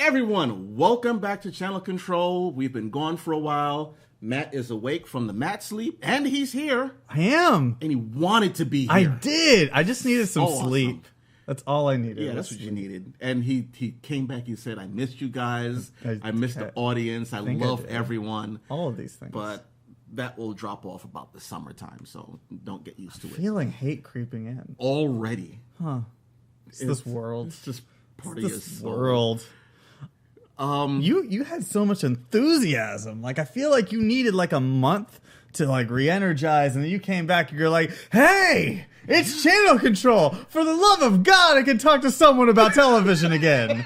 Everyone, welcome back to Channel Control. We've been gone for a while. Matt is awake from the Matt sleep, and he's here. I am. And he wanted to be here. I did. I just needed some sleep. Awesome. That's all I needed. Yeah, that's what you needed. And he came back, he said, I missed you guys. I missed the audience. I love everyone. All of these things. But that will drop off about the summertime, so don't get used to it. Feeling hate creeping in. Already. Huh. It's this world. It's just part of your soul. World. You had so much enthusiasm. Like, I feel like you needed like a month to like re-energize, and then you came back and you're like, hey, it's Channel Control. For the love of God, I can talk to someone about television again.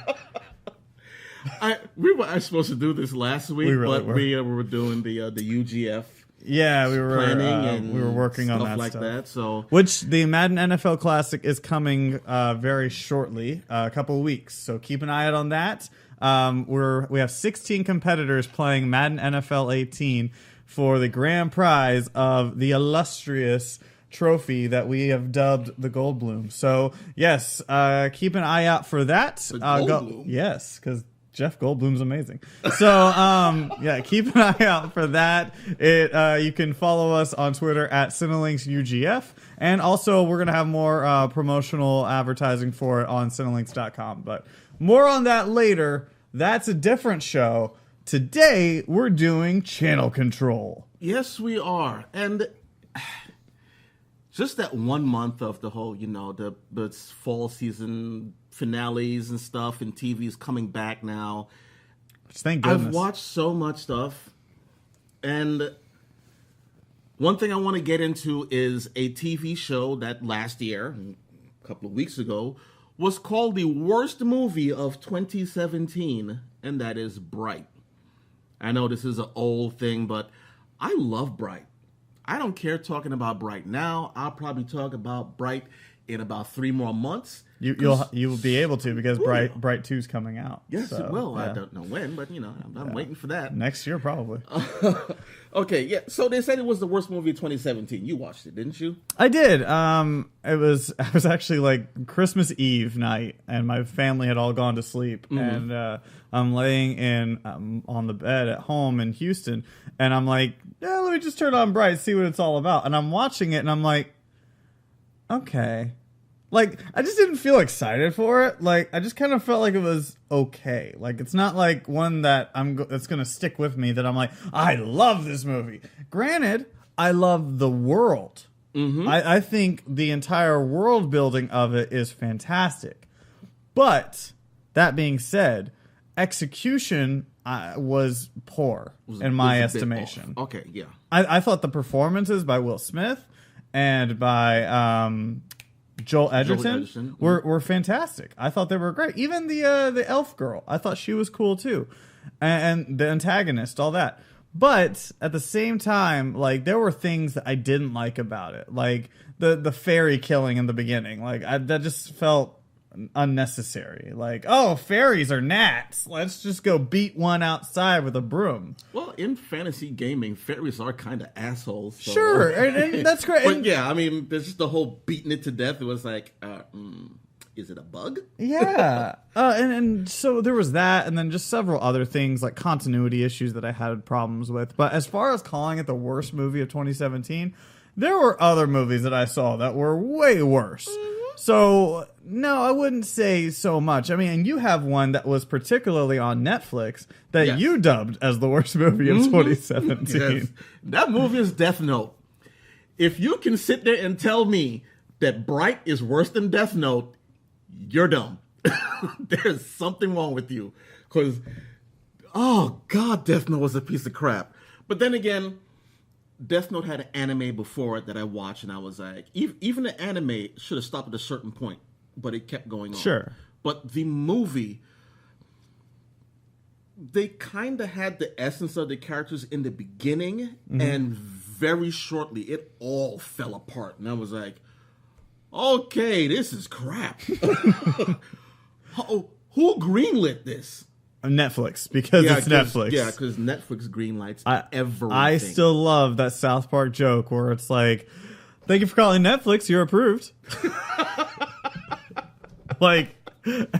We were supposed to do this last week, we were doing the UGF. Yeah, we were planning and we were working on that like stuff. That. So, which the Madden NFL Classic is coming very shortly, a couple of weeks. So keep an eye out on that. We have 16 competitors playing Madden NFL 18 for the grand prize of the illustrious trophy that we have dubbed the Goldblum. So yes, keep an eye out for that. The Goldblum? Yes, because Jeff Goldblum's amazing. So yeah, keep an eye out for that. You can follow us on Twitter at CinelinksUGF, and also we're gonna have more promotional advertising for it on Cinelinks.com. But more on that later. That's a different show. Today we're doing Channel Control. Yes, we are, and just that 1 month of the whole, the fall season finales and stuff, and TV's coming back now. Thank goodness. I've watched so much stuff, and one thing I want to get into is a TV show that last year, a couple of weeks ago, was called the worst movie of 2017, and that is Bright. I know this is an old thing, but I love Bright. I don't care talking about Bright now. I'll probably talk about Bright in about 3 more months. You'll be able to, because Bright 2's coming out. Yes, it will. Yeah. I don't know when, but I'm waiting for that. Next year, probably. Okay, yeah. So they said it was the worst movie of 2017. You watched it, didn't you? I did. I was actually like Christmas Eve night, and my family had all gone to sleep, and I'm laying on the bed at home in Houston, and I'm like, yeah, let me just turn on Bright, see what it's all about. And I'm watching it, and I'm like, okay. Like, I just didn't feel excited for it. Like, I just kind of felt like it was okay. Like, it's not like one that that's going to stick with me, that I'm like, I love this movie. Granted, I love the world. Mm-hmm. I think the entire world building of it is fantastic. But, that being said, execution was poor, in my estimation. Okay, yeah. I thought the performances by Will Smith and by Joel Edgerton were fantastic. I thought they were great. Even the elf girl, I thought she was cool too, and the antagonist, all that. But at the same time, like, there were things that I didn't like about it, like the fairy killing in the beginning. Like, that just felt unnecessary. Like, oh, fairies are gnats, let's just go beat one outside with a broom. Well, in fantasy gaming, fairies are kind of assholes, so. Sure, and that's great. But yeah, I mean, there's just the whole beating it to death. It was like, is it a bug? Yeah. And so there was that, and then just several other things like continuity issues that I had problems with. But as far as calling it the worst movie of 2017, there were other movies that I saw that were way worse. So, no, I wouldn't say so much. I mean, and you have one that was particularly on Netflix that you dubbed as the worst movie of 2017. Yes. That movie is Death Note. If you can sit there and tell me that Bright is worse than Death Note, you're dumb. There's something wrong with you. Because, oh, God, Death Note was a piece of crap. But then again, Death Note had an anime before it that I watched, and I was like, even the anime should have stopped at a certain point, but it kept going on. Sure. But the movie, they kind of had the essence of the characters in the beginning, and very shortly, it all fell apart. And I was like, okay, this is crap. Who greenlit this? Netflix, because it's Netflix. Yeah, because Netflix greenlights everything. I still love that South Park joke where it's like, thank you for calling Netflix, you're approved. Like,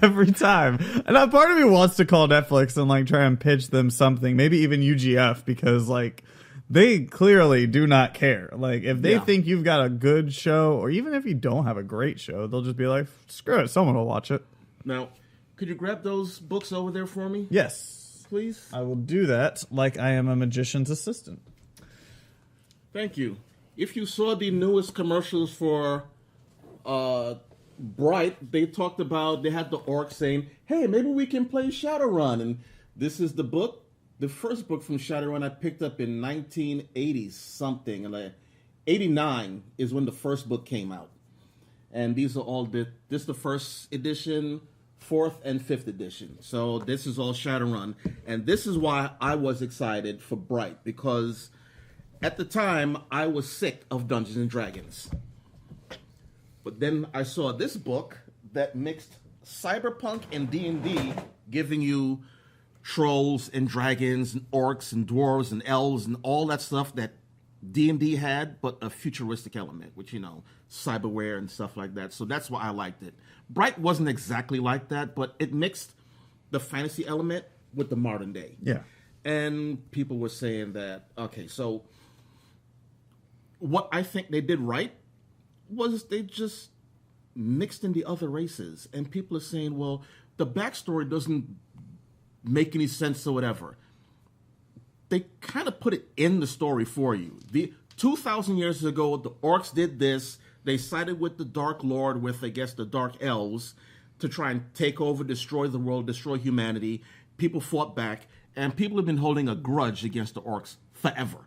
every time. And part of me wants to call Netflix and like try and pitch them something, maybe even UGF, because like they clearly do not care. Like if they think you've got a good show, or even if you don't have a great show, they'll just be like, screw it, someone will watch it. Now, could you grab those books over there for me? Yes. Please? I will do that like I am a magician's assistant. Thank you. If you saw the newest commercials for Bright, they talked about, they had the orc saying, hey, maybe we can play Shadowrun. And this is the book, the first book from Shadowrun I picked up in 1980 something. And like 89 is when the first book came out. And these are all, this is the first edition, 4th and 5th edition. So this is all Shadowrun. And this is why I was excited for Bright, because at the time I was sick of Dungeons and Dragons. But then I saw this book that mixed cyberpunk and D&D, giving you trolls and dragons and orcs and dwarves and elves and all that stuff that D&D had, but a futuristic element, which, you know, cyberware and stuff like that. So that's why I liked it. Bright wasn't exactly like that, but it mixed the fantasy element with the modern day. Yeah. And people were saying that, okay, so what I think they did right was they just mixed in the other races. And people are saying, well, the backstory doesn't make any sense or whatever. They kind of put it in the story for you. 2,000 years ago, the orcs did this. They sided with the Dark Lord, with, I guess, the Dark Elves, to try and take over, destroy the world, destroy humanity. People fought back, and people have been holding a grudge against the orcs forever.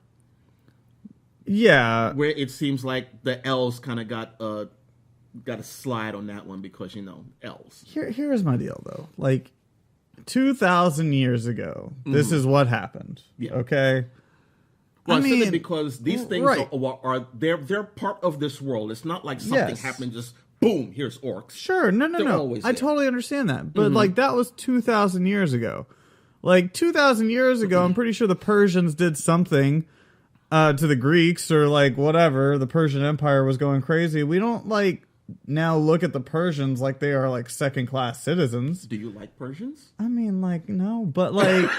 Yeah. Where it seems like the elves kind of got a slide on that one because, you know, elves. Here's my deal, though. Like, 2,000 years ago, this is what happened. Yeah. Okay? Well, I said it because these things are they're part of this world. It's not like something happened just boom, here's orcs. Sure, no. I totally understand that. But like that was 2,000 years ago. Like 2,000 years ago, I'm pretty sure the Persians did something to the Greeks or like whatever. The Persian Empire was going crazy. We don't like now look at the Persians like they are like second-class citizens. Do you like Persians? I mean, like, no, but like,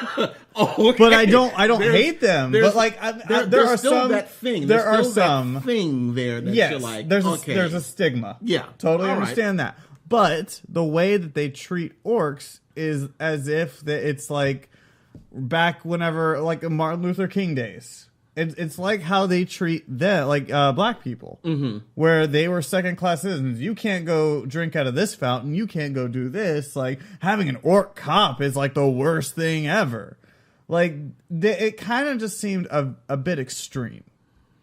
okay. But I don't hate them. But like, there are still some that thing. There are some that thing there that yes, you're like, there's okay. a stigma. Yeah, totally understand that. But the way that they treat orcs is as if that it's like back whenever, like Martin Luther King days. It's like how they treat them, like black people, where they were second-class citizens. You can't go drink out of this fountain. You can't go do this. Like, having an orc cop is like the worst thing ever. Like, it kind of just seemed a bit extreme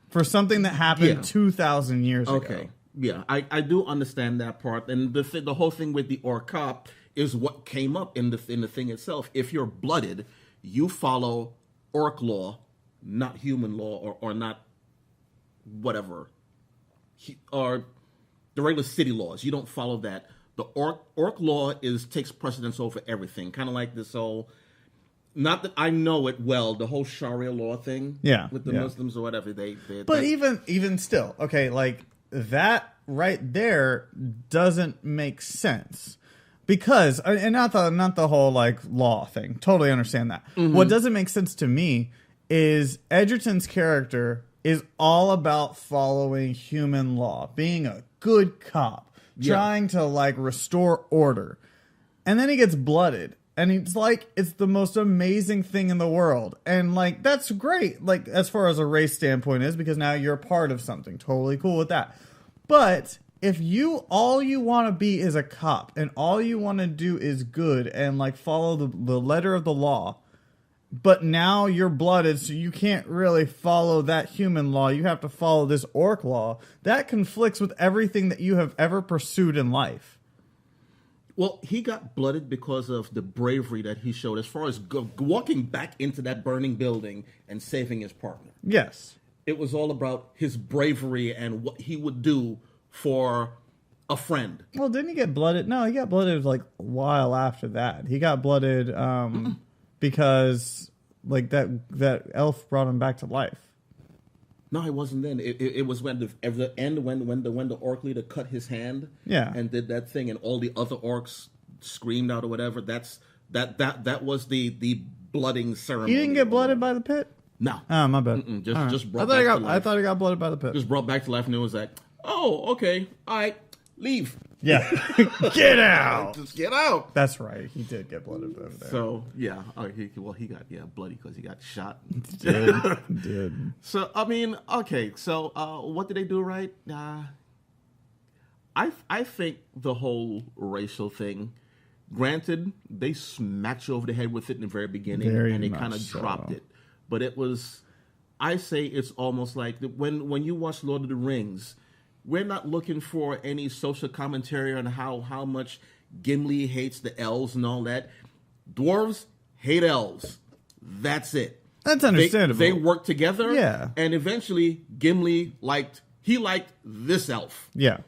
for something that happened 2,000 years ago. Okay, yeah, I do understand that part. And the whole thing with the orc cop is what came up in the thing itself. If you're blooded, you follow orc law, not human law, or not whatever, or the regular city laws. You don't follow that. The orc law takes precedence over everything. Kind of like this whole, not that I know it well, the whole Sharia law thing. Yeah, with the Muslims or whatever. But even still, okay, like that right there doesn't make sense. Because, and not the whole like law thing. Totally understand that. What doesn't make sense to me is Edgerton's character is all about following human law, being a good cop, trying to like restore order. And then he gets blooded. And it's like, it's the most amazing thing in the world. And like, that's great. Like, as far as a race standpoint is, because now you're a part of something. Totally cool with that. But if all you want to be is a cop and all you want to do is good and like follow the letter of the law, but now you're blooded, so you can't really follow that human law. You have to follow this orc law. That conflicts with everything that you have ever pursued in life. Well, he got blooded because of the bravery that he showed as far as walking back into that burning building and saving his partner. Yes. It was all about his bravery and what he would do for a friend. Well, didn't he get blooded? No, he got blooded like a while after that. He got blooded because like that elf brought him back to life. No, it wasn't then. It was when at the end when the orc leader cut his hand, and did that thing, and all the other orcs screamed out or whatever. That was the blooding ceremony. He didn't get blooded by the pit? No. Oh, my bad. Just brought back to life. I thought he got blooded by the pit. Just brought back to life, and it was like, oh, okay, all right, leave. Yeah. Get out. Just get out. That's right. He did get blooded over there. So, yeah. He got bloody because he got shot. Did. So, I mean, okay. So, what did they do right? I think the whole racial thing, granted, they smacked you over the head with it in the very beginning, and they kind of dropped it. But it was, I say it's almost like when you watch Lord of the Rings, we're not looking for any social commentary on how much Gimli hates the elves and all that. Dwarves hate elves. That's it. That's understandable. They work together. Yeah. And eventually Gimli liked this elf. Yeah.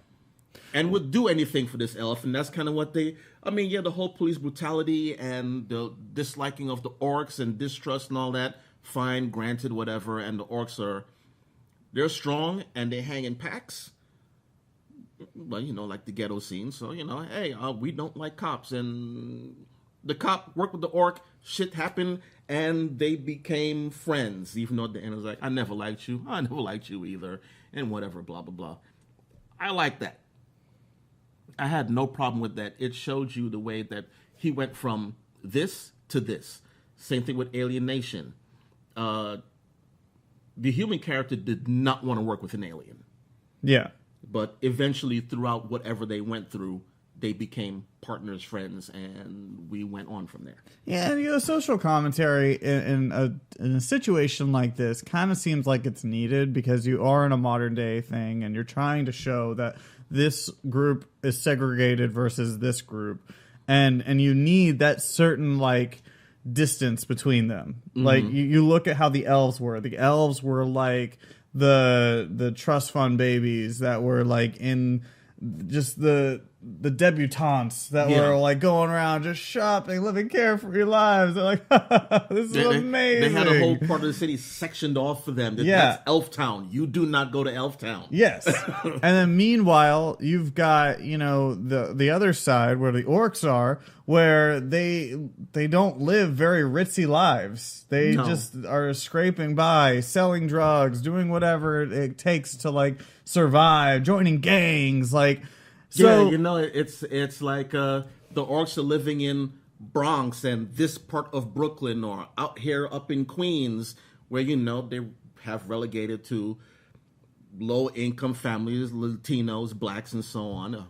And would do anything for this elf. And that's kind of what the whole police brutality and the disliking of the orcs and distrust and all that, fine, granted, whatever. And the orcs they're strong and they hang in packs. Well, like the ghetto scene. So, hey, we don't like cops. And the cop worked with the orc. Shit happened. And they became friends. Even though at the end it was like, I never liked you. I never liked you either. And whatever, blah, blah, blah. I like that. I had no problem with that. It showed you the way that he went from this to this. Same thing with Alienation. The human character did not want to work with an alien. Yeah. But eventually, throughout whatever they went through, they became partners, friends, and we went on from there. Yeah, and social commentary in a situation like this kind of seems like it's needed because you are in a modern day thing, and you're trying to show that this group is segregated versus this group, and you need that certain distance between them. Mm-hmm. Like you look at how the elves were. The elves were like the trust fund babies that were in just the debutantes that were going around just shopping, living carefree lives. They're like, this is amazing. They had a whole part of the city sectioned off for them. That's Elf Town. You do not go to Elf Town. Yes. And then meanwhile, you've got, the other side where the orcs are, where they don't live very ritzy lives. They just are scraping by, selling drugs, doing whatever it takes to survive, joining gangs, So, it's like the orcs are living in Bronx and this part of Brooklyn or out here up in Queens where, they have relegated to low-income families, Latinos, blacks, and so on.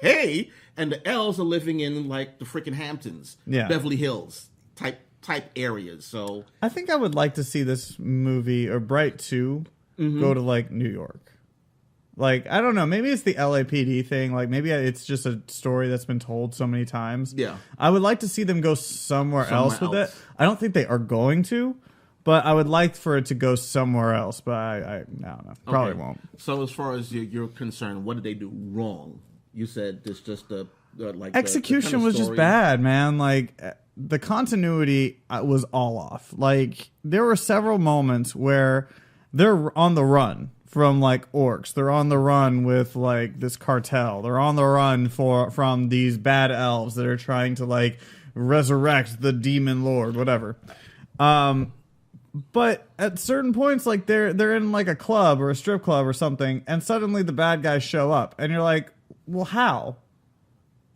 Hey! And the elves are living in, the freaking Hamptons, Beverly Hills type areas. So I think I would like to see this movie, or Bright 2, go to, New York. I don't know. Maybe it's the LAPD thing. Maybe it's just a story that's been told so many times. Yeah. I would like to see them go somewhere else with it. I don't think they are going to, but I would like for it to go somewhere else. But I don't know. Probably won't. So as far as you're concerned, what did they do wrong? You said it's just execution was just bad, man. The continuity was all off. There were several moments where they're on the run from orcs. They're on the run with this cartel. They're on the run from these bad elves that are trying to resurrect the demon lord, whatever. But at certain points, they're in a club or a strip club or something, and suddenly the bad guys show up, and you're like, well, how?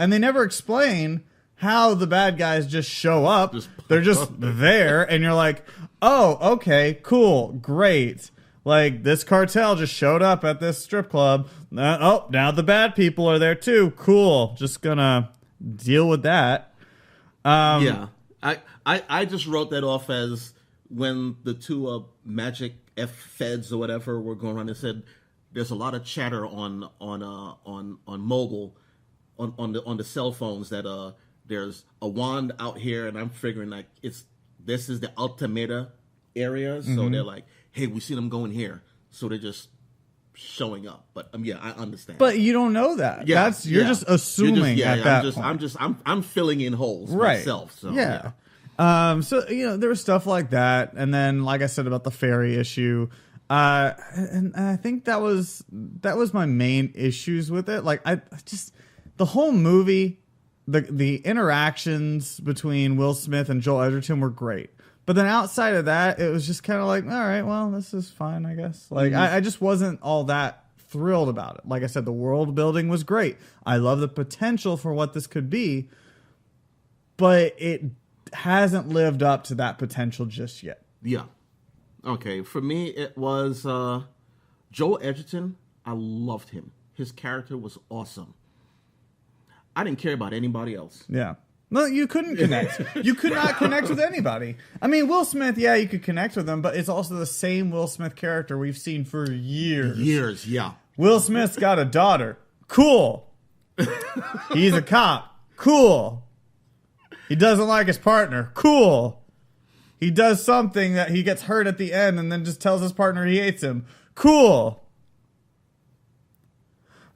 And they never explain how the bad guys just show up. They're just there, and you're like, oh, okay, cool, great. This cartel just showed up at this strip club. Now the bad people are there too. Cool. Just gonna deal with that. I just wrote that off as when the two magic feds or whatever were going around and said there's a lot of chatter on mobile on the cell phones that there's a wand out here, and I'm figuring this is the Ultimata area, so they're like, hey, we see them going here, so they're just showing up. But I understand. But you don't know that. Yeah, you're just assuming at that point. I'm filling in holes myself. So yeah. So there was stuff like that, and then like I said about the ferry issue, and I think that was my main issues with it. I just the whole movie the interactions between Will Smith and Joel Edgerton were great. But then outside of that, it was just kind of like, all right, well, this is fine, I guess. Like, I just wasn't all that thrilled about it. Like I said, the world building was great. I love the potential for what this could be, but it hasn't lived up to that potential just yet. Yeah. Okay, for me, it was Joel Edgerton. I loved him. His character was awesome. I didn't care about anybody else. Yeah. No, you couldn't connect. You could not connect with anybody. I mean, Will Smith, yeah, you could connect with him, but it's also the same Will Smith character we've seen for years. Years, yeah. Will Smith's got a daughter. Cool. He's a cop. Cool. He doesn't like his partner. Cool. He does something that he gets hurt at the end and then just tells his partner he hates him. Cool.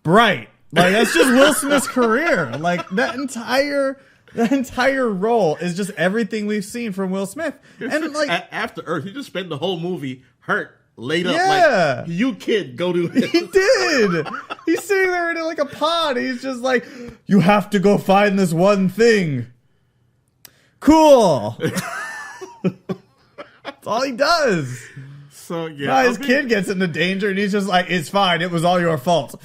Bright. Like, that's just Will Smith's career. Like, that entire role is just everything we've seen from Will Smith. And like After Earth, he just spent the whole movie hurt, laid up, yeah. like, you kid, go do it. He did. He's sitting there in like a pod. He's just like, you have to go find this one thing. Cool. That's all he does. So, yeah. Now his kid gets into danger and he's just like, it's fine. It was all your fault.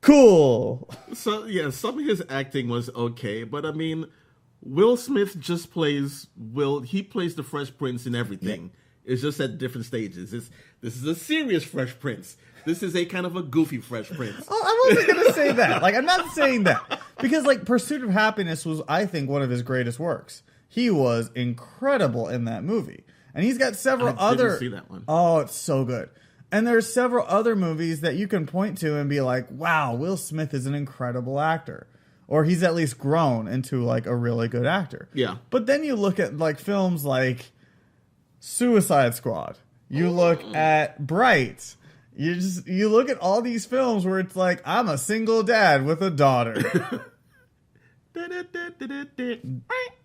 Cool. So, yeah, some of his acting was okay, but I mean, Will Smith just plays he plays the Fresh Prince in everything. Yeah. It's just at different stages. This is a serious Fresh Prince. This is a kind of a goofy Fresh Prince. Oh, I wasn't going to say that. Like, I'm not saying that. Because, like, Pursuit of Happiness was, I think, one of his greatest works. He was incredible in that movie. And he's got several other... I didn't see that one. Oh, it's so good. And there's several other movies that you can point to and be like, wow, Will Smith is an incredible actor. Or he's at least grown into like a really good actor. Yeah. But then you look at like films like Suicide Squad. You look at Bright. You look at all these films where it's like, I'm a single dad with a daughter.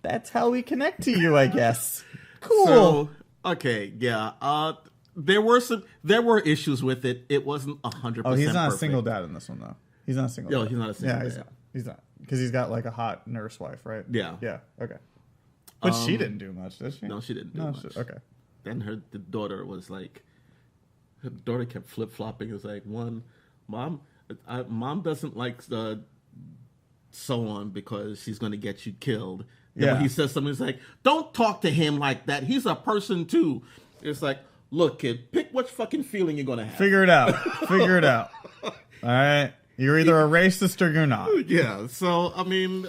That's how we connect to you, I guess. Cool. So, okay, yeah. There were issues with it. It wasn't 100%. Oh, he's not perfect. a single dad in this one though. He's not a single. No, dad. he's not a single. Yeah, dad. he's not because he's got like a hot nurse wife, right? Yeah. Yeah. Okay. But she didn't do much, did she? No, she didn't do much. Okay. Then the daughter was like, her daughter kept flip flopping. It was like, mom doesn't like so on because she's going to get you killed. Then Yeah. when he says something, it's like, don't talk to him like that. He's a person too. It's like, look, kid, pick which fucking feeling you're going to have. Figure it out. Figure it out. All right. You're either a racist or you're not. Yeah. So, I mean,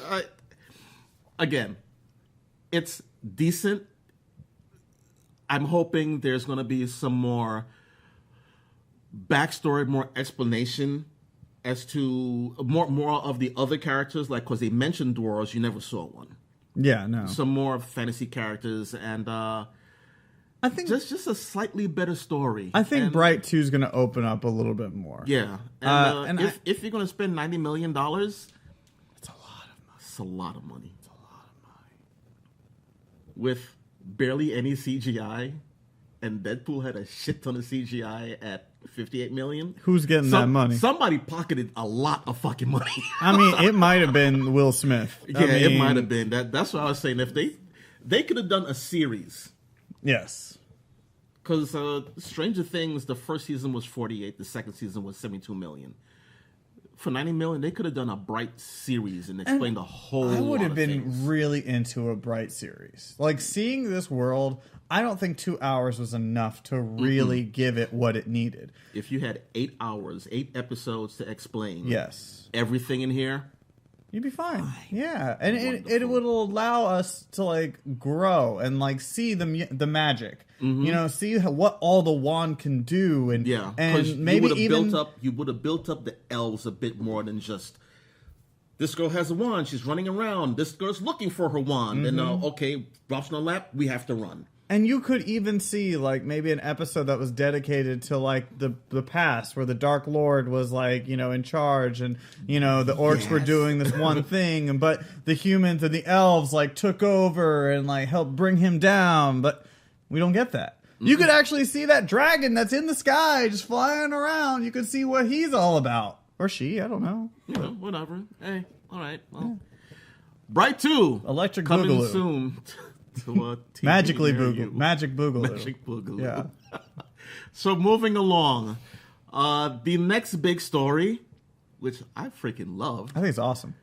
again, it's decent. I'm hoping there's going to be some more backstory, more explanation as to more of the other characters. Like, because they mentioned dwarves, you never saw one. Yeah, no. Some more fantasy characters and I think just a slightly better story. I think Bright 2 is going to open up a little bit more. Yeah. And if you're going to spend $90 million, it's a lot of money. It's a lot of money. It's a lot of money. With barely any CGI, and Deadpool had a shit ton of CGI at $58 million. Who's getting that money? Somebody pocketed a lot of fucking money. I mean, it might have been Will Smith. Yeah, it might have been. That's what I was saying. If they could have done a series. Yes. Because Stranger Things, the first season was 48, the second season was 72 million. For 90 million, they could have done a Bright series and explained the whole. I would have been things. really into a Bright series. Like seeing this world, I don't think 2 hours was enough to really give it what it needed. If you had 8 hours, 8 episodes to explain, yes, everything in here, you'd be fine. Yeah, and it would allow us to like grow and like see the magic. You know, see what all the wand can do, and and maybe you would have built up the elves a bit more than just this girl has a wand, she's running around. This girl's looking for her wand, and okay, drops on her lap, we have to run. And you could even see like maybe an episode that was dedicated to like the past where the Dark Lord was like, you know, in charge, and you know the orcs were doing this one thing, but the humans and the elves like took over and like helped bring him down, but we don't get that. You could actually see that dragon that's in the sky just flying around. You could see what he's all about. Or she, I don't know. You know, whatever. Hey, all right. Well, Bright 2. Electric coming Boogaloo. soon. To a TV Magically near Boogaloo. you. Magic Boogaloo. Magic Boogaloo. Yeah. So moving along, the next big story, which I freaking love, I think it's awesome.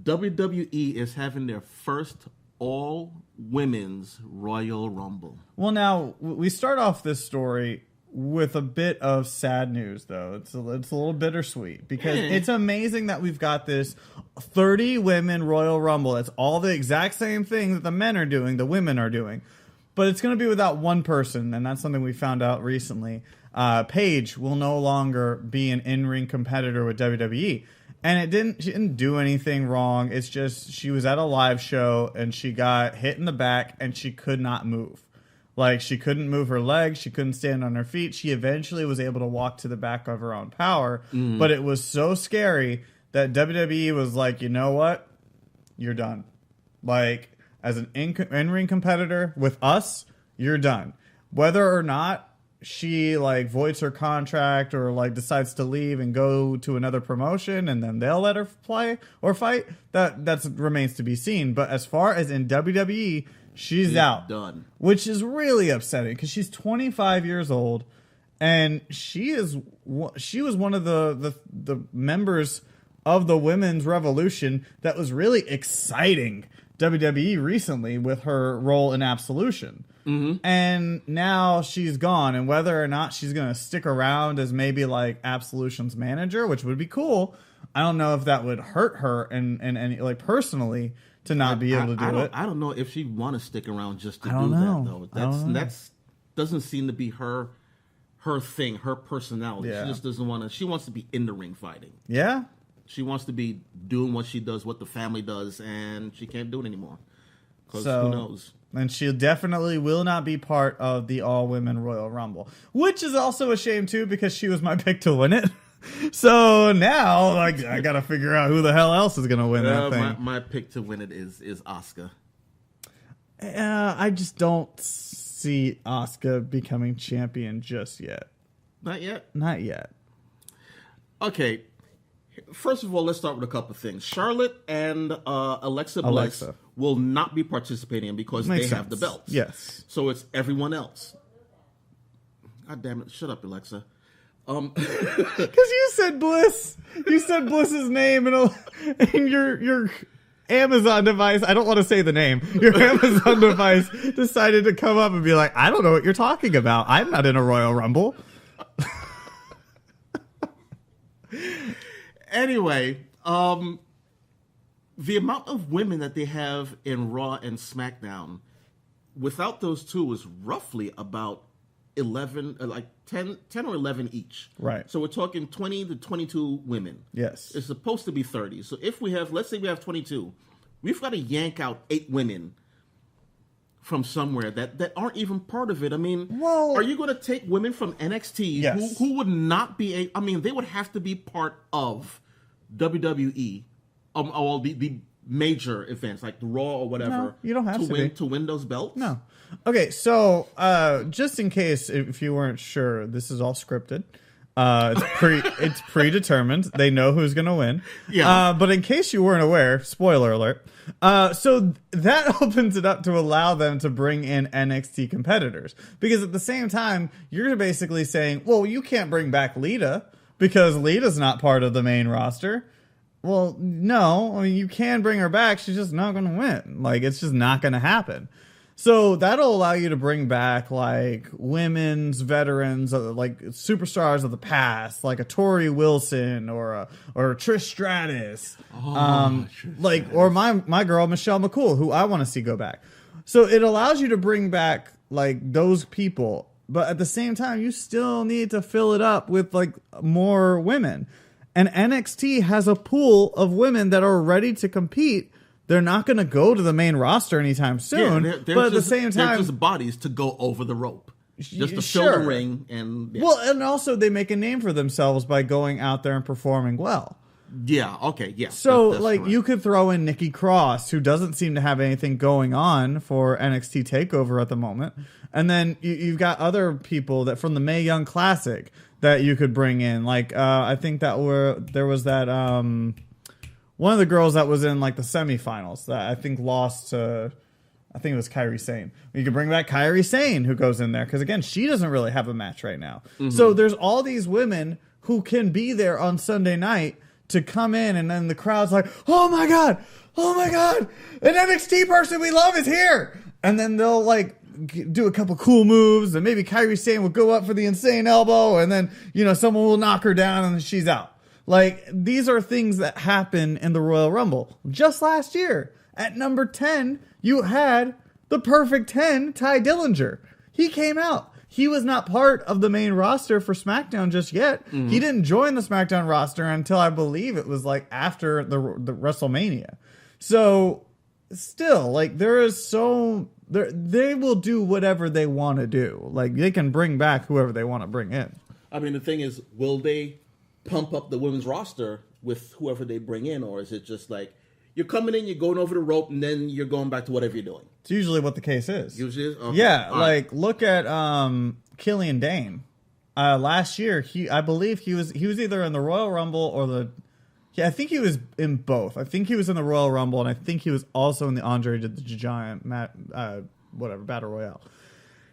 WWE is having their first all-women's Royal Rumble. Well, now, we start off this story with a bit of sad news, though. It's a little bittersweet because it's amazing that we've got this 30 women Royal Rumble. It's all the exact same thing that the men are doing, the women are doing. But it's going to be without one person, and that's something we found out recently. Paige will no longer be an in-ring competitor with WWE. And she didn't do anything wrong. It's just she was at a live show, and she got hit in the back, and she could not move. Like, she couldn't move her legs. She couldn't stand on her feet. She eventually was able to walk to the back of her own power. But it was so scary that WWE was like, you know what? You're done. Like, as an in-ring competitor with us, you're done. Whether or not she, like, voids her contract or, like, decides to leave and go to another promotion and then they'll let her play or fight, that remains to be seen. But as far as in WWE... She's out. Done. Which is really upsetting because she's 25 years old and she was one of the members of the women's revolution that was really exciting WWE recently with her role in Absolution. And now she's gone, and whether or not she's going to stick around as maybe like Absolution's manager, which would be cool, I don't know if that would hurt her and like personally to not be able to do it. I don't know if she'd want to stick around just to do know. that, though. That's doesn't seem to be her thing, her personality. Yeah. She just doesn't want to. She wants to be in the ring fighting. Yeah. She wants to be doing what she does, what the family does, and she can't do it anymore. Because So, who knows? And she definitely will not be part of the all-women Royal Rumble, which is also a shame, too, because she was my pick to win it. So now, like, I got to figure out who the hell else is going to win that thing. My pick to win it is Asuka. I just don't see Asuka becoming champion just yet. Not yet? Not yet. Okay. First of all, let's start with a couple things. Charlotte and Alexa Bliss will not be participating because they have the belts. Yes. So it's everyone else. God damn it. Shut up, Alexa. Because you said Bliss. You said Bliss's name in your Amazon device. I don't want to say the name. Your Amazon device decided to come up and be like, I don't know what you're talking about. I'm not in a Royal Rumble. Anyway, the amount of women that they have in Raw and SmackDown, without those two, is roughly about 11, like 10 or 11 each. Right. So we're talking 20 to 22 women. Yes. It's supposed to be 30. So if we have, let's say we have 22, we've got to yank out 8 women from somewhere that aren't even part of it. I mean, Well, are you going to take women from NXT Yes. who would not be I mean, they would have to be part of WWE, all the major events like the Raw or whatever. No, you don't have to win those belts. No. Okay, so just in case if you weren't sure, this is all scripted. It's predetermined. They know who's going to win. Yeah. But in case you weren't aware, spoiler alert. So that opens it up to allow them to bring in NXT competitors. Because at the same time, you're basically saying, well, you can't bring back Lita because Lita's not part of the main roster. Well, no. I mean, you can bring her back. She's just not going to win. Like, it's just not going to happen. So that'll allow you to bring back like women's veterans, like superstars of the past, like a Tori Wilson or Trish Stratus, or my girl Michelle McCool, who I want to see go back. So it allows you to bring back like those people, but at the same time, you still need to fill it up with like more women. And NXT has a pool of women that are ready to compete. They're not going to go to the main roster anytime soon, but at the same time, they're just bodies to go over the rope, just to fill the ring. And well, and also they make a name for themselves by going out there and performing well. Yeah. Okay. Yeah. So, that's like, correct. you could throw in Nikki Cross, who doesn't seem to have anything going on for NXT Takeover at the moment, and then you've got other people that from the Mae Young Classic that you could bring in. Like, I think that there was that. one of the girls that was in like the semifinals that I think lost to, I think it was Kairi Sane. You can bring back Kairi Sane who goes in there because again, she doesn't really have a match right now. So there's all these women who can be there on Sunday night to come in, and then the crowd's like, oh my god, an NXT person we love is here, and then they'll like do a couple cool moves, and maybe Kairi Sane will go up for the insane elbow, and then someone will knock her down, and then she's out. Like, these are things that happen in the Royal Rumble. Just last year, at number 10, you had the perfect 10, Ty Dillinger. He came out. He was not part of the main roster for SmackDown just yet. He didn't join the SmackDown roster until I believe it was like after the WrestleMania. So still, like, they will do whatever they want to do. Like, they can bring back whoever they want to bring in. I mean, the thing is, will they pump up the women's roster with whoever they bring in, or is it just like you're coming in, you're going over the rope, and then you're going back to whatever you're doing? It's usually what the case is. Usually is? Okay. Yeah, All like right. look at Killian Dane. Last year, I believe he was either in the Royal Rumble or I think he was in both. I think he was in the Royal Rumble, and I think he was also in the Andre the Giant Battle Royale.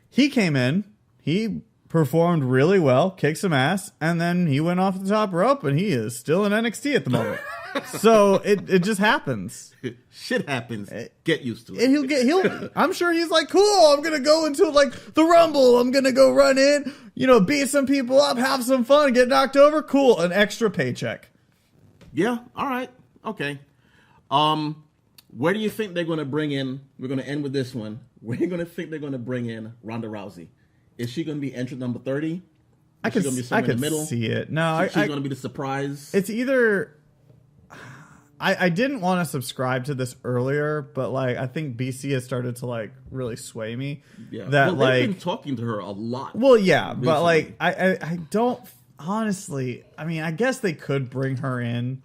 He came in, he performed really well, kicked some ass, and then he went off the top rope, and he is still in NXT at the moment. So it just happens. Shit happens. Get used to it. And I'm sure he's like, cool, I'm gonna go into like the Rumble, I'm gonna go run in, beat some people up, have some fun, get knocked over, cool, an extra paycheck. Yeah, all right. Okay. Where do you think they're gonna bring in, we're gonna end with this one, where do you gonna think they're gonna bring in Ronda Rousey? Is she gonna be entrant number 30? I could see it. No, she's gonna be the surprise. It's either I didn't want to subscribe to this earlier, but like I think BC has started to like really sway me. Yeah, that they've been talking to her a lot. Well, yeah, recently. But like I don't honestly. I mean, I guess they could bring her in,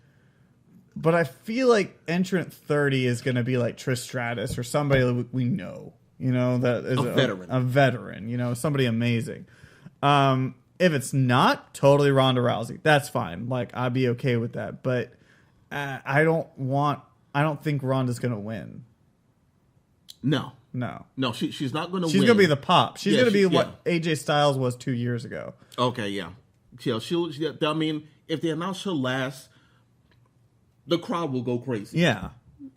but I feel like entrant 30 is going to be like Trish Stratus or somebody we know. That is a veteran. Somebody amazing. If it's not totally Ronda Rousey, that's fine. Like I'd be okay with that, but. I don't think Ronda's going to win. No, she's not going to win. She's going to be the pop. She's going to be what AJ Styles was 2 years ago. Okay, yeah. I mean, if they announce her last, the crowd will go crazy. Yeah.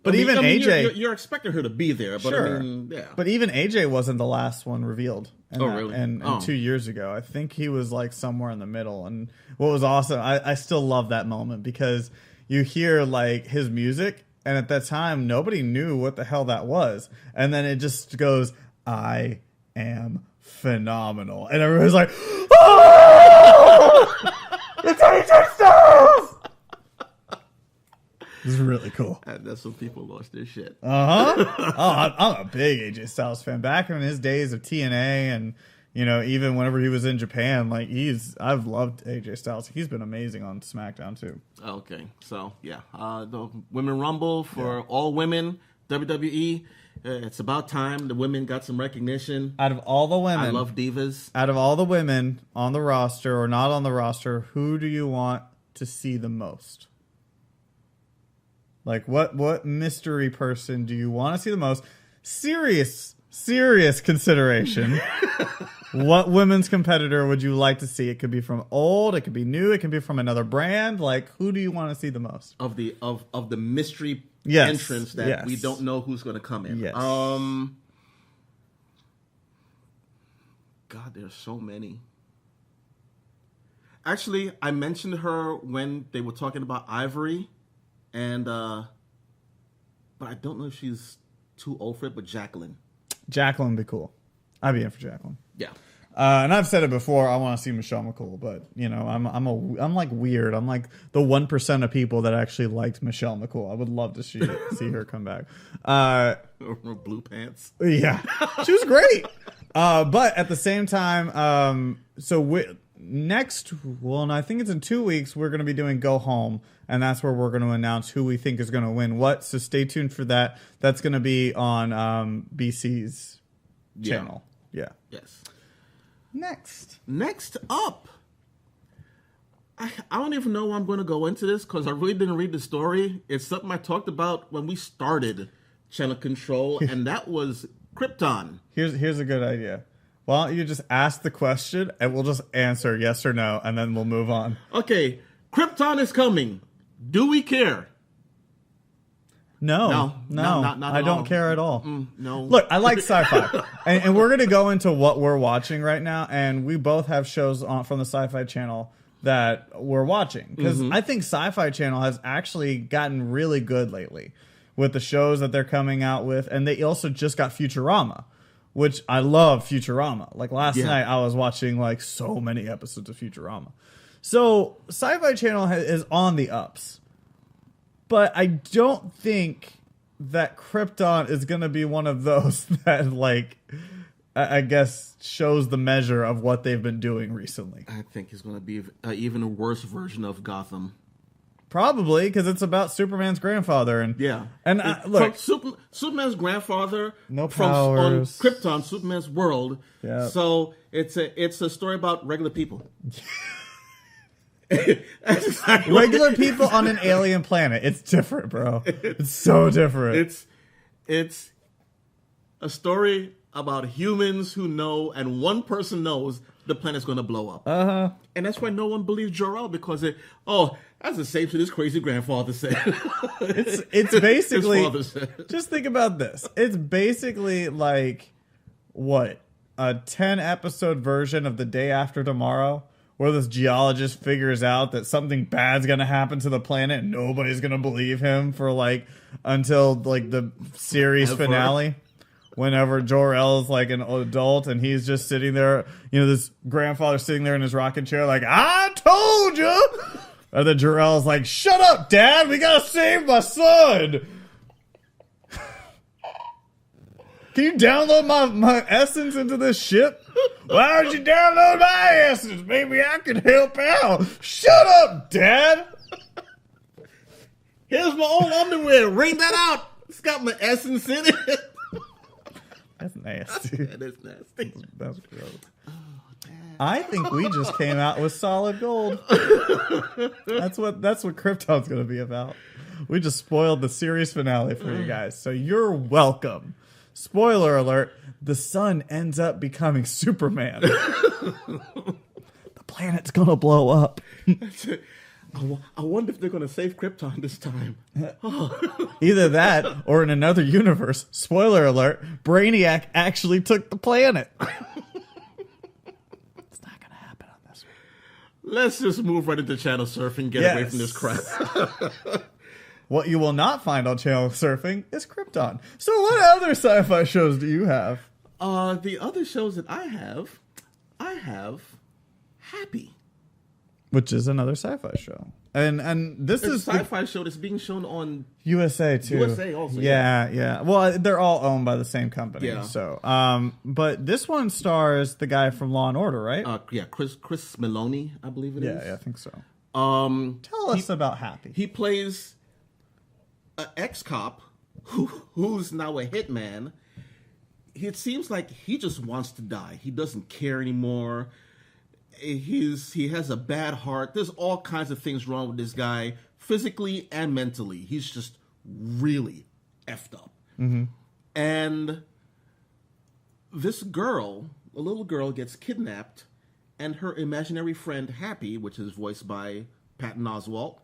But AJ... You're expecting her to be there, but sure. I mean, yeah. But even AJ wasn't the last one revealed. Really? And 2 years ago. I think he was like somewhere in the middle. And what was awesome, I still love that moment because... You hear like his music, and at that time, nobody knew what the hell that was. And then it just goes, I am phenomenal. And everyone's like, oh! It's AJ Styles! This is really cool. And that's when people lost their shit. Uh-huh. I'm a big AJ Styles fan. Back in his days of TNA and... even whenever he was in Japan, like I've loved AJ Styles. He's been amazing on SmackDown too. Okay, so yeah, the Women Rumble for all women, WWE. It's about time the women got some recognition. Out of all the women, I love divas. Out of all the women on the roster or not on the roster, who do you want to see the most? Like what mystery person do you want to see the most? Serious consideration. What women's competitor would you like to see? It could be from old, it could be new, it could be from another brand. Like, who do you want to see the most? Of the mystery entrance that we don't know who's going to come in. Yes. God, there's so many. Actually, I mentioned her when they were talking about Ivory, and but I don't know if she's too old for it. But Jacqueline would be cool. I'd be in for Jacqueline. Yeah. And I've said it before. I want to see Michelle McCool, but I'm like weird. I'm like the 1% of people that actually liked Michelle McCool. I would love to see her come back. Blue pants. Yeah, she was great. But at the same time, I think it's in 2 weeks. We're going to be doing Go Home, and that's where we're going to announce who we think is going to win what. So stay tuned for that. That's going to be on BC's channel. Yeah. Yes. Next up, I don't even know where I'm going to go into this because I really didn't read the story. It's something I talked about when we started Channel Control, and that was Krypton. Here's a good idea. Why don't you just ask the question and we'll just answer yes or no, and then we'll move on. Okay, Krypton is coming. Do we care? No, not I at don't all. care at all. No. Look, I like sci-fi, and we're going to go into what we're watching right now, and we both have shows on from the Sci-Fi Channel that we're watching, because I think Sci-Fi Channel has actually gotten really good lately with the shows that they're coming out with, and they also just got Futurama, which I love Futurama. Like last night, I was watching like so many episodes of Futurama. So Sci-Fi Channel is on the ups. But I don't think that Krypton is going to be one of those that, like, I guess shows the measure of what they've been doing recently. I think it's going to be even a worse version of Gotham. Probably, because it's about Superman's grandfather. And look, Superman's grandfather no from powers. On Krypton, Superman's world. Yeah. So it's a story about regular people. Exactly. Regular people on an alien planet. It's different, bro. It's so different. It's a story about humans who know, and one person knows the planet's going to blow up. And that's why no one believes Jor-El, because that's the same shit his crazy grandfather said. It's basically, his father said. Just think about this. It's basically like, what, a 10-episode version of The Day After Tomorrow, where this geologist figures out that something bad's gonna happen to the planet and nobody's gonna believe him for like until like the series finale, whenever Jor-El is like an adult and he's just sitting there, this grandfather sitting there in his rocking chair like, I told you. And then Jor-El's like, shut up, Dad, we gotta save my son. Can you download my essence into this ship? Why don't you download my essence? Maybe I can help out. Shut up, Dad. Here's my old underwear. Wring that out. It's got my essence in it. That's nasty. That is nasty. That's gross. I think we just came out with solid gold. That's what Krypton's going to be about. We just spoiled the series finale for you guys, so you're welcome. Spoiler alert, the sun ends up becoming Superman. The planet's going to blow up. I wonder if they're going to save Krypton this time. Either that, or in another universe, spoiler alert, Brainiac actually took the planet. It's not going to happen on this one. Let's just move right into channel surfing, get away from this crap. What you will not find on channel surfing is Krypton. So what other sci-fi shows do you have? The other shows that I have Happy. Which is another sci-fi show. And this is a sci-fi show that's being shown on USA too. USA also. Yeah. Well, they're all owned by the same company. Yeah. So, but this one stars the guy from Law and Order, right? Chris Meloni, I believe it is. Yeah, I think so. Tell us about Happy. He plays an ex-cop who's now a hitman. It seems like he just wants to die. He doesn't care anymore. He has a bad heart. There's all kinds of things wrong with this guy, physically and mentally. He's just really effed up. Mm-hmm. And this girl, a little girl, gets kidnapped, and her imaginary friend, Happy, which is voiced by Patton Oswalt,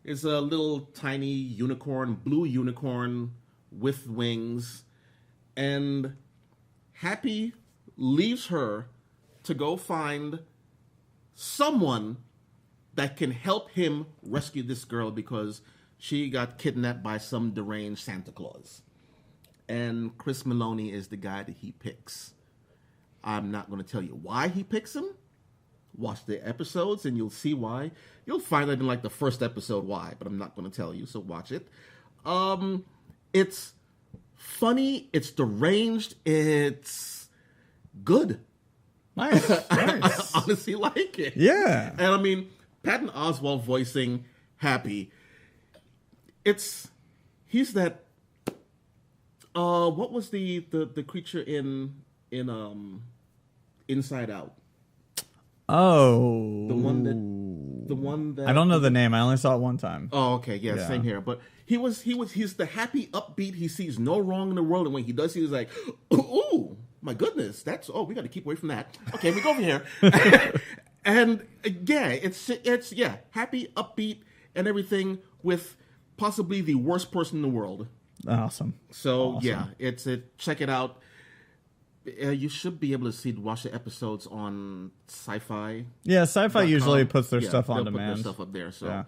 is a little tiny unicorn, blue unicorn with wings. And Happy leaves her to go find someone that can help him rescue this girl because she got kidnapped by some deranged Santa Claus. And Chris Meloni is the guy that he picks. I'm not going to tell you why he picks him. Watch the episodes and you'll see why. You'll find out in like the first episode why, but I'm not going to tell you, so watch it. It's funny, it's deranged, it's good. Nice. I honestly like it. Yeah. And I mean, Patton Oswalt voicing Happy. He's that. What was the creature in Inside Out? Oh, The one that the one that I don't know the name. I only saw it one time. Oh, okay, yeah, same here. But he's the happy, upbeat. He sees no wrong in the world, and when he does, he's like, "Ooh, my goodness, we got to keep away from that." Okay, we go over here, and it's happy, upbeat, and everything with possibly the worst person in the world. Awesome. So check it out. You should be able to watch the episodes on Sci-Fi. Yeah, Sci-Fi usually puts their stuff on demand. Put their stuff up there, so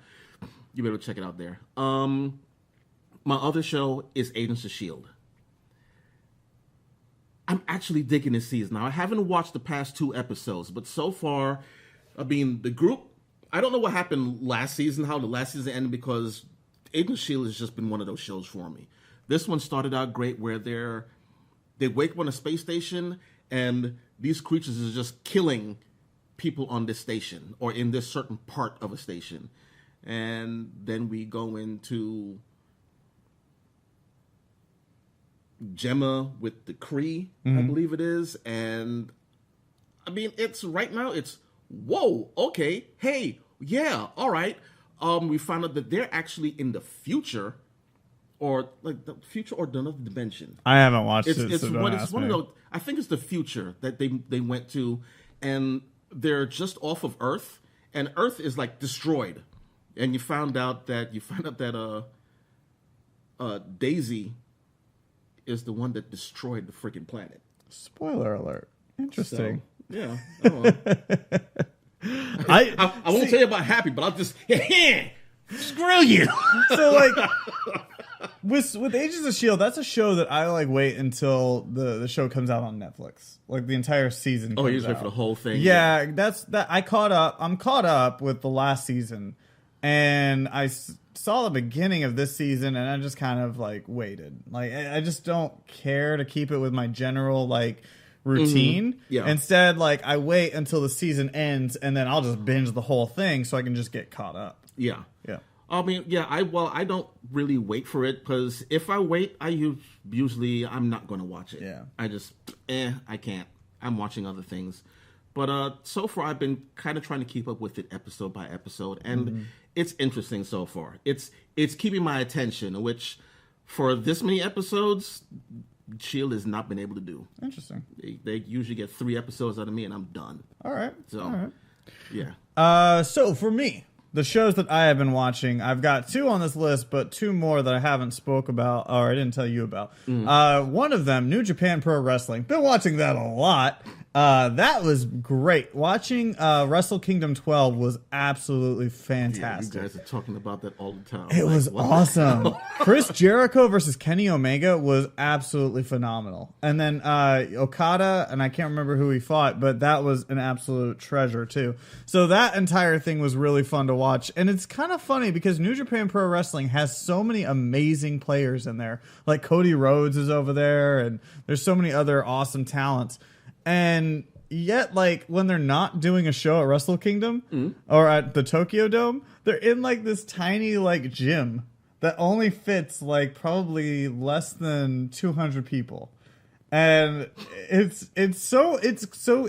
you'll be able to check it out there. My other show is Agents of S.H.I.E.L.D. I'm actually digging this season. Now, I haven't watched the past 2 episodes, but so far, I mean, the group, I don't know what happened last season, how the last season ended, because Agents of S.H.I.E.L.D. has just been one of those shows for me. This one started out great where they wake up on a space station, and these creatures are just killing people on this station or in this certain part of a station. And then we go into Gemma with the Kree, I believe it is. And I mean, it's whoa, okay, hey, yeah, all right. We found out that they're actually in the future. Or like the future or another dimension. I haven't watched it's, it. It's so one, don't it's one of those. I think it's the future that they went to, and they're just off of Earth, and Earth is like destroyed, and you find out that Daisy is the one that destroyed the freaking planet. Spoiler alert! Interesting. So, yeah. I don't know. I won't tell you about Happy, but I'll just screw you. So like. With Agents of S.H.I.E.L.D., that's a show that I like wait until the show comes out on Netflix. Like the entire season. Oh, you just wait for the whole thing. Yeah, that's that. I'm caught up with the last season, and I saw the beginning of this season, and I just kind of like waited. Like I just don't care to keep it with my general like routine. Mm-hmm. Yeah. Instead, like I wait until the season ends, and then I'll just binge the whole thing so I can just get caught up. Yeah. Yeah. I mean, I don't really wait for it because if I wait, I'm not going to watch it. Yeah. I just, I can't. I'm watching other things. But so far, I've been kind of trying to keep up with it episode by episode, and it's interesting so far. It's keeping my attention, which for this many episodes, S.H.I.E.L.D. has not been able to do. Interesting. They usually get 3 episodes out of me, and I'm done. All right. So, all right. Yeah. So for me, the shows that I have been watching, I've got 2 on this list, but 2 more that I haven't spoke about, or I didn't tell you about. One of them, New Japan Pro Wrestling. Been watching that a lot. That was great. Watching Wrestle Kingdom 12 was absolutely fantastic. Yeah, you guys are talking about that all the time. It was awesome. Chris Jericho versus Kenny Omega was absolutely phenomenal. And then Okada, and I can't remember who he fought, but that was an absolute treasure too. So that entire thing was really fun to watch. And it's kind of funny because New Japan Pro Wrestling has so many amazing players in there. Like Cody Rhodes is over there, and there's so many other awesome talents. And yet, like, when they're not doing a show at Wrestle Kingdom or at the Tokyo Dome, they're in, like, this tiny, like, gym that only fits, like, probably less than 200 people. And it's so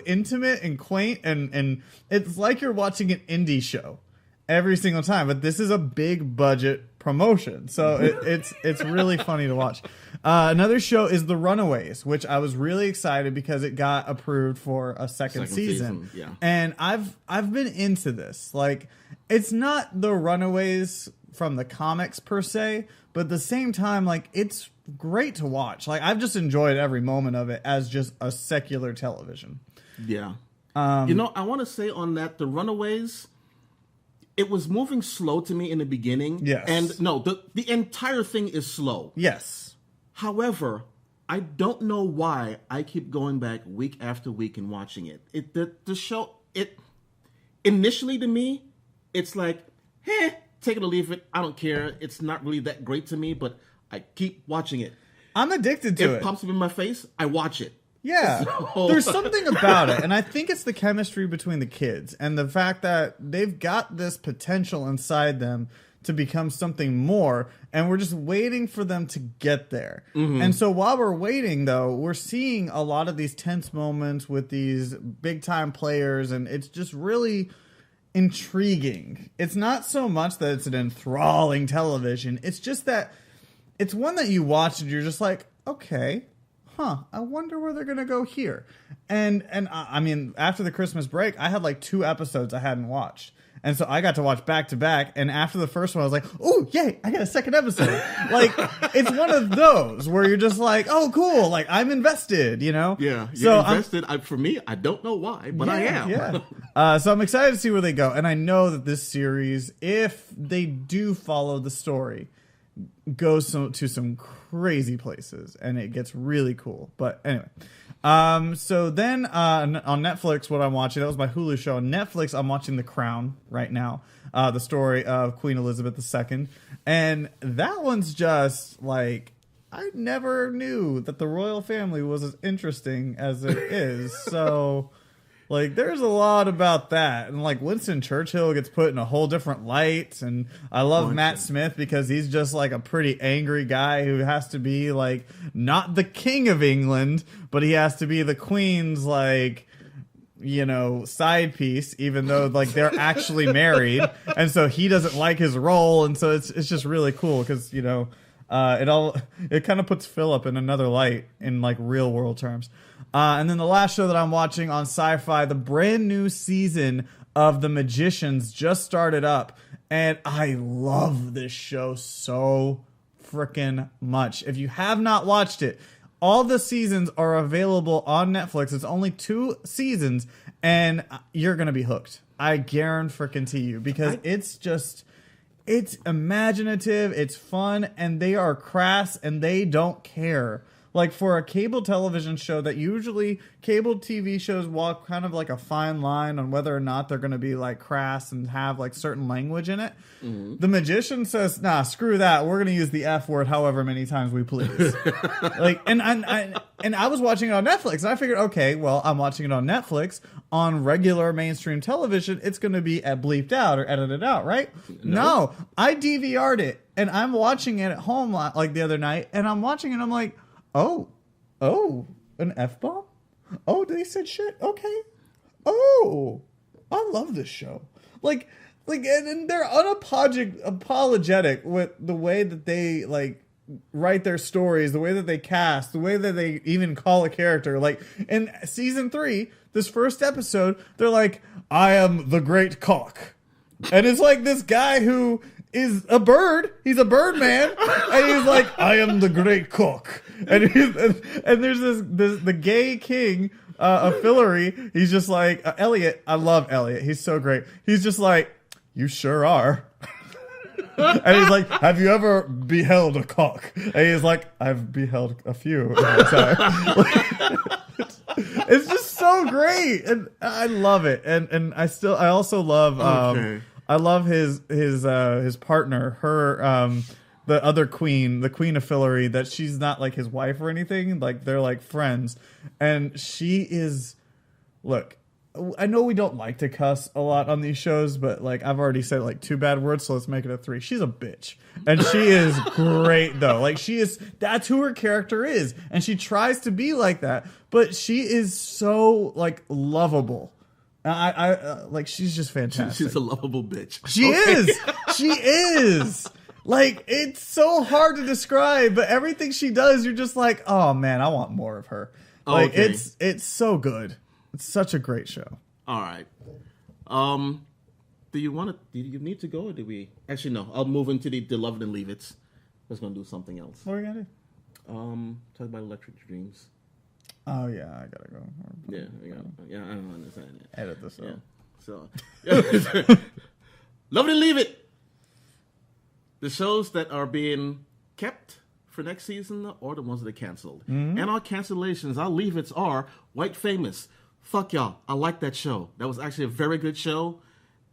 intimate and quaint, and it's like you're watching an indie show every single time. But this is a big budget promotion, so it's really funny to watch. Another show is The Runaways, which I was really excited because it got approved for a second season. Yeah. And I've been into this. Like, it's not The Runaways from the comics per se, but at the same time, like, it's great to watch. Like, I've just enjoyed every moment of it as just a secular television. Yeah. I want to say on that, The Runaways, it was moving slow to me in the beginning. Yes. And no, the entire thing is slow. Yes. However, I don't know why I keep going back week after week and watching it. The show, initially to me, it's like, take it or leave it. I don't care. It's not really that great to me, but I keep watching it. I'm addicted to it. It pops up in my face. I watch it. Yeah. So. There's something about it. And I think it's the chemistry between the kids and the fact that they've got this potential inside them to become something more, and we're just waiting for them to get there. And so while we're waiting, though, we're seeing a lot of these tense moments with these big time players, and it's just really, intriguing. It's not so much that it's an enthralling television. It's just that it's one that you watch and you're just like, okay, I wonder where they're gonna go here. And I mean, after the Christmas break, I had like 2 episodes I hadn't watched. And so I got to watch back to back. And after the first one, I was like, oh, yay, I got a second episode. Like, it's one of those where you're just like, oh, cool. Like, I'm invested, you know? Yeah, you're invested. For me, I don't know why, but I am. Yeah. So I'm excited to see where they go. And I know that this series, if they do follow the story, goes to some crazy places. And it gets really cool. But anyway. So then on Netflix, what I'm watching, that was my Hulu show. On Netflix, I'm watching The Crown right now, the story of Queen Elizabeth II. And that one's just like, I never knew that the royal family was as interesting as it is. So, like, there's a lot about that. And, like, Winston Churchill gets put in a whole different light. And I love Matt Smith because he's just, like, a pretty angry guy who has to be, like, not the king of England, but he has to be the queen's, like, you know, side piece, even though, like, they're actually married. And so he doesn't like his role. And so it's just really cool because, you know, it kind of puts Philip in another light in, like, real world terms. And then the last show that I'm watching on Sci-Fi, the brand new season of The Magicians just started up. And I love this show so freaking much. If you have not watched it, all the seasons are available on Netflix. It's only 2 seasons, and you're going to be hooked. I guarantee you, because it's imaginative, it's fun, and they are crass, and they don't care. Like, for a cable television show that usually cable TV shows walk kind of like a fine line on whether or not they're going to be like crass and have like certain language in it. Mm-hmm. The Magician says, nah, screw that. We're going to use the F word however many times we please. Like, and I was watching it on Netflix, and I figured, okay, well, I'm watching it on Netflix. On regular mainstream television, it's going to be bleeped out or edited out, right? No, I DVR'd it, and I'm watching it at home like the other night, and I'm watching it, I'm like, oh, an F-bomb? Oh, they said shit? Okay. Oh, I love this show. Like, and they're unapologetic with the way that they, like, write their stories, the way that they cast, the way that they even call a character. Like, in season 3, this first episode, they're like, I am the great cock. And it's like this guy who is a bird. He's a bird man. And he's like, I am the great cook. And there's the gay king of Fillory. He's just like, Elliot. I love Elliot. He's so great. He's just like, you sure are. And he's like, have you ever beheld a cock? And he's like, I've beheld a few. It's just so great. And I love it. And I also love, I love his partner, her, the other queen, the queen of Fillory, that she's not like his wife or anything. Like, they're like friends. And she is, look, I know we don't like to cuss a lot on these shows, but like I've already said like 2 bad words, so let's make it a 3. She's a bitch. And she is great though. Like, that's who her character is. And she tries to be like that, but she is so like lovable. I like, she's just fantastic. She's a lovable bitch. She is. She is. Like, it's so hard to describe, but everything she does, you're just like, oh man, I want more of her. Like, it's so good. It's such a great show. All right. Do you need to go, or do we? Actually, no. I'll move into the Love It and Leave It. I was going to do something else. What are we going to do? Talk about Electric Dreams. Oh, yeah. I got to go. Yeah, I don't understand it. Edit this out. So, Love It and Leave It. The shows that are being kept for next season or the ones that are canceled. Mm-hmm. And our cancellations, our leave-its are White Famous. Fuck y'all. I like that show. That was actually a very good show.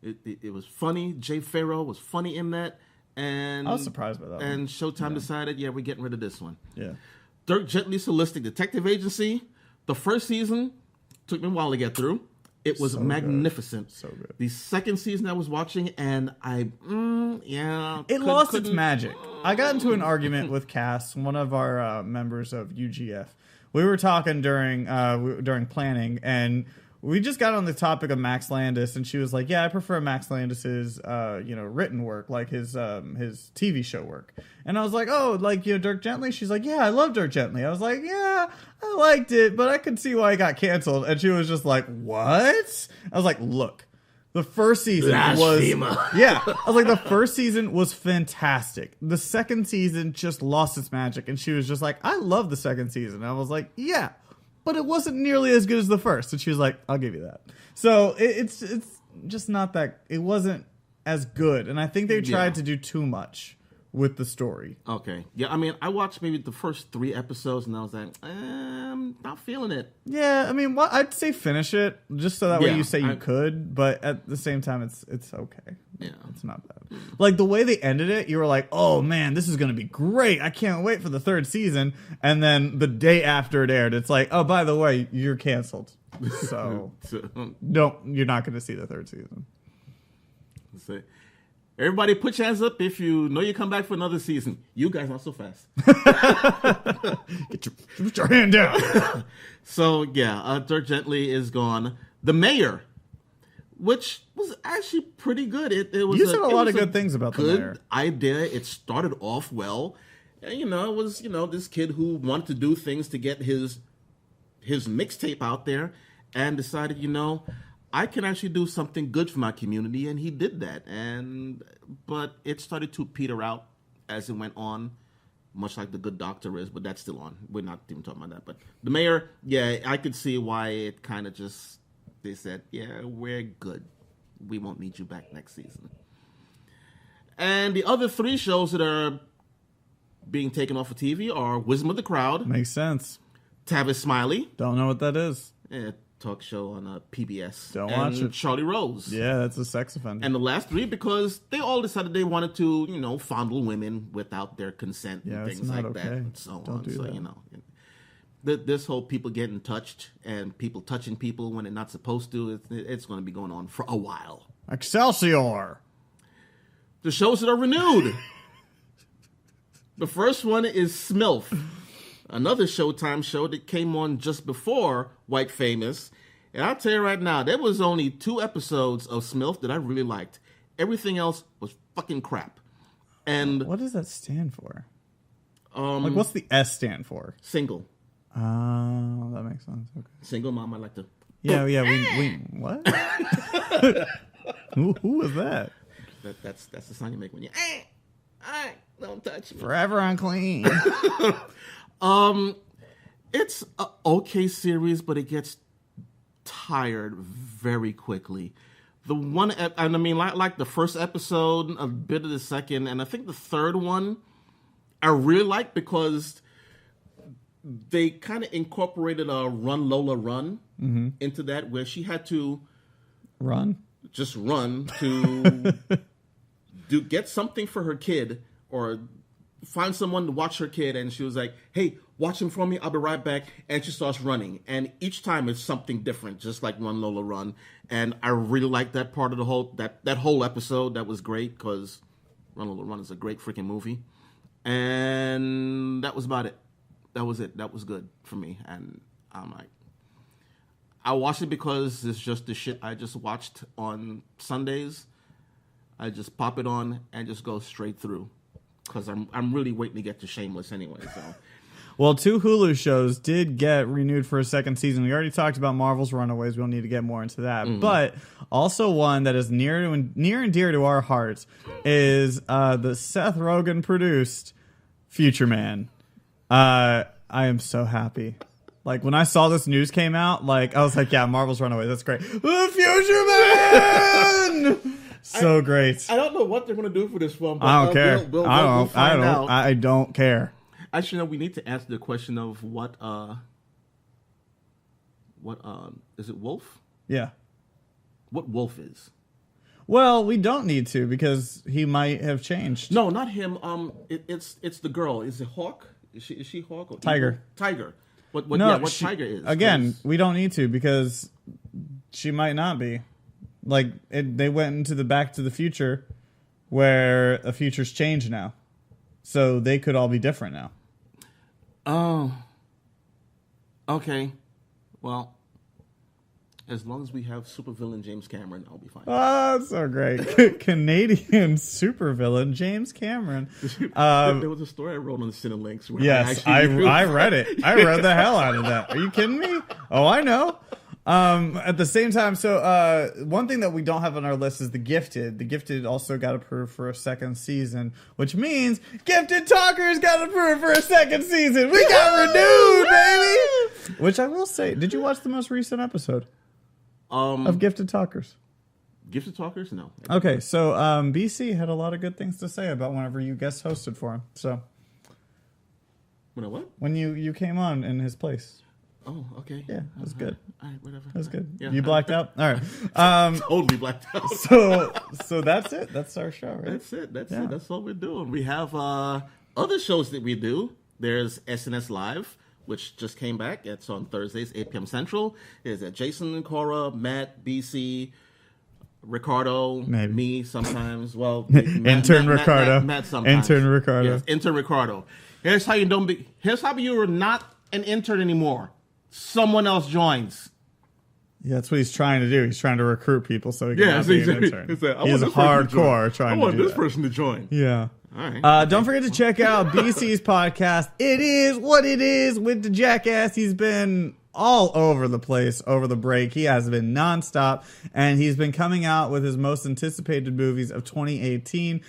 It was funny. Jay Farrow was funny in that. And I was surprised by that. And Showtime decided, we're getting rid of this one. Yeah. Dirk Gently's Holistic Detective Agency. The first season took me a while to get through. It was so magnificent. Good. So good. The second season I was watching, and it lost its magic. I got into an argument with Cass, one of our members of UGF. We were talking during planning, and we just got on the topic of Max Landis, and she was like, "Yeah, I prefer Max Landis's, written work, like his TV show work." And I was like, "Oh, like Dirk Gently?" She's like, "Yeah, I love Dirk Gently." I was like, "Yeah, I liked it, but I could see why it got canceled." And she was just like, "What?" I was like, "Look, the first season Blasphema. yeah." I was like, "The first season was fantastic. The second season just lost its magic." And she was just like, "I love the second season." And I was like, "Yeah, but it wasn't nearly as good as the first." And she was like, "I'll give you that." So it's just not that. It wasn't as good, and I think they tried to do too much with the story. Okay. Yeah, I mean, I watched maybe the first 3 episodes, and I was like, I'm not feeling it. Yeah, I mean, I'd say finish it, just so that way Yeah, you say you could, but at the same time, it's okay. Yeah. It's not bad. Like, the way they ended it, you were like, "Oh, man, this is going to be great. I can't wait for the 3rd season." And then the day after it aired, it's like, "Oh, by the way, you're canceled." So, you're not going to see the 3rd season. So, everybody put your hands up if you know you come back for another season. You guys not so fast. Put your hand down. So, yeah, Dirk Gently is gone. The Mayor, which was actually pretty good. It was You said a lot of good things about The Mayor. Good idea. It started off well. And, it was, this kid who wanted to do things to get his mixtape out there and decided, I can actually do something good for my community, and he did that. But it started to peter out as it went on, much like The Good Doctor is, but that's still on. We're not even talking about that. But The Mayor, yeah, I could see why it kind of just, they said, yeah, we're good. We won't need you back next season. And the other 3 shows that are being taken off of TV are Wisdom of the Crowd. Makes sense. Tavis Smiley. Don't know what that is. Talk show on PBS. Don't watch it. Charlie Rose. Yeah, that's a sex offender. And the last 3 because they all decided they wanted to, fondle women without their consent and things like that and so Don't on. do that. This whole people getting touched and people touching people when they're not supposed to, it's going to be going on for a while. Excelsior! The shows that are renewed. The first one is Smilf, another Showtime show that came on just before White Famous. And I'll tell you right now, there was only 2 episodes of Smilf that I really liked. Everything else was fucking crap. And what does that stand for? What's the S stand for? Single. Oh, that makes sense. Okay. Single mom, I like to. Yeah. We what? who was that? That's the sound you make when you. Don't touch me. Forever unclean. It's an okay series, but it gets tired very quickly. The one, and I mean, like the first episode, a bit of the second, and I think the third one, I really like because they kind of incorporated a Run Lola Run into that, where she had to just run to get something for her kid or find someone to watch her kid, and she was like, "Hey, watch him for me. I'll be right back." And she starts running, and each time it's something different, just like Run Lola Run. And I really liked that part of the whole that whole episode. That was great because Run Lola Run is a great freaking movie. And that was about it. That was it. That was good for me. And I'm like, I watched it because it's just the shit I just watched on Sundays. I just pop it on and just go straight through. Because I'm really waiting to get to Shameless anyway. So, well, 2 Hulu shows did get renewed for a second season. We already talked about Marvel's Runaways. We don't need to get more into that. But also one that is near and dear to our hearts is the Seth Rogen produced Future Man. I am so happy. Like, when I saw this news came out, like, I was like, yeah, Marvel's Runaways. That's great. The Future Man! So great. I don't know what they're going to do for this film. But I don't care. We'll find out. I don't care. Actually, no, we need to answer the question of what is it Wolf? Yeah. What Wolf is? Well, we don't need to because he might have changed. No, not him. It's the girl. Is it Hawk? Is she Hawk or Tiger? Eagle? Tiger. What Tiger is? Again, we don't need to because she might not be. Like, they went into the Back to the Future where the future's changed now. So they could all be different now. Oh. Okay. Well, As long as we have supervillain James Cameron, I'll be fine. Oh, that's so great. Canadian supervillain James Cameron. There was a story I wrote on the Cinelinks. Where Yes, I read it. I read the hell out of that. Are you kidding me? Oh, I know. At the same time, so one thing that we don't have on our list is The Gifted. The Gifted also got approved for a second season, which means Gifted Talkers got approved for a second season. We got renewed, baby! Which I will say, did you watch the most recent episode of Gifted Talkers? Gifted Talkers? No. Okay, so BC had a lot of good things to say about whenever you guest hosted for him. So when you came on in his place. Oh, okay. Yeah, it was good. All right, whatever. That was good. Yeah. You blacked out? All right. Totally blacked out. So that's it. That's our show, right? That's it. That's it. That's all we're doing. We have other shows that we do. There's SNS Live, which just came back. It's on Thursdays, 8 p.m. Central. It's at Jason and Cora, Matt, BC, Ricardo, me sometimes. Well, Intern Ricardo. Matt sometimes. Intern Ricardo. Yes, Intern Ricardo. Here's how you're not an intern anymore. Someone else joins. Yeah, that's what he's trying to do. He's trying to recruit people so he can not be an intern. He's hardcore trying to do that. I want this person to join. Yeah. All right. Don't forget to check out BC's podcast. It is what it is with the jackass. He's been all over the place over the break. He has been nonstop, and he's been coming out with his most anticipated movies of 2018.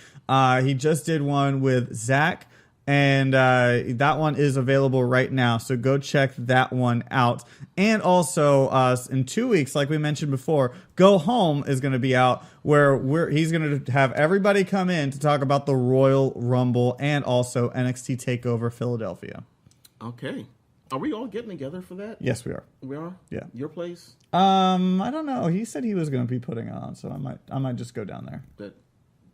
He just did one with Zach. And that one is available right now, so go check that one out. And also, in 2 weeks, like we mentioned before, Go Home is going to be out, where he's going to have everybody come in to talk about the Royal Rumble and also NXT TakeOver Philadelphia. Okay. Are we all getting together for that? Yes, we are. We are? Yeah. Your place? I don't know. He said he was going to be putting it on, so I might just go down there. That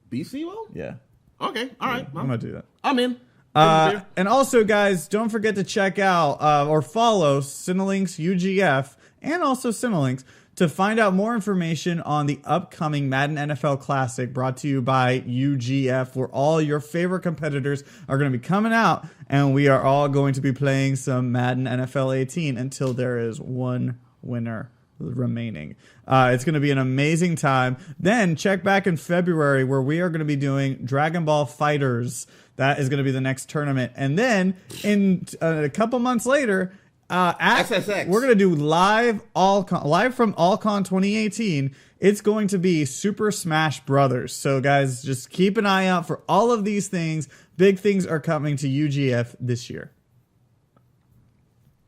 BC will? Yeah. Okay. All right. I'm going to do that. I'm in. And also, guys, don't forget to check out or follow Cinelinks UGF and also Cinelinks to find out more information on the upcoming Madden NFL Classic brought to you by UGF, where all your favorite competitors are going to be coming out, and we are all going to be playing some Madden NFL 18 until there is one winner remaining. It's going to be an amazing time. Then check back in February, where we are going to be doing Dragon Ball FighterZ. That is going to be the next tournament. And then in a couple months later, SSX. We're going to do live from AllCon 2018. It's going to be Super Smash Brothers. So guys, just keep an eye out for all of these things. Big things are coming to UGF this year.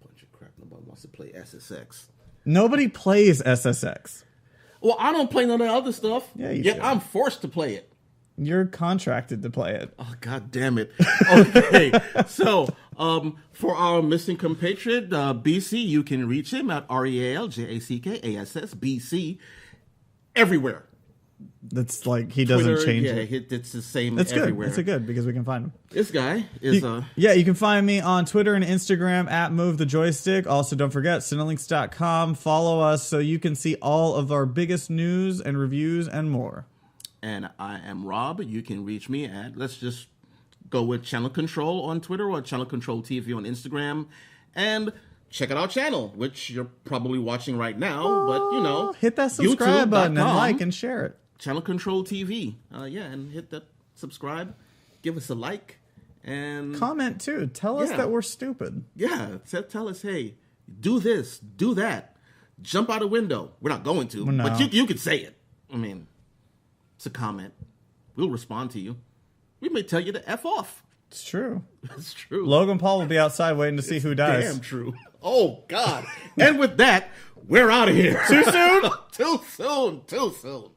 Bunch of crap. Nobody wants to play SSX. Nobody plays SSX. Well, I don't play none of the other stuff. Yeah, you Yet do. I'm forced to play it. You're contracted to play it. Oh, God damn it. Okay. So, for our missing compatriot, BC, you can reach him at REALJACKASS everywhere. That's like he doesn't Twitter, change yeah, it. It's the same That's everywhere. good. It's good because we can find him. This guy is... you can find me on Twitter and Instagram at Move the Joystick. Also, don't forget, Cinelinks.com. Follow us so you can see all of our biggest news and reviews and more. And I am Rob. You can reach me at, let's just go with Channel Control on Twitter or Channel Control TV on Instagram. And check out our channel, which you're probably watching right now. But, you know, hit that subscribe button and youtube.com, like and share it. Channel Control TV. And hit that subscribe. Give us a like. And comment, too. Tell us that we're stupid. Yeah. Tell us, hey, do this, do that. Jump out a window. We're not going to. No. But you can say it. I mean... It's a comment. We'll respond to you. We may tell you to F off. It's true. It's true. Logan Paul will be outside waiting to see who dies. Damn true. Oh, God. And with that, we're out of here. Too soon? Too soon.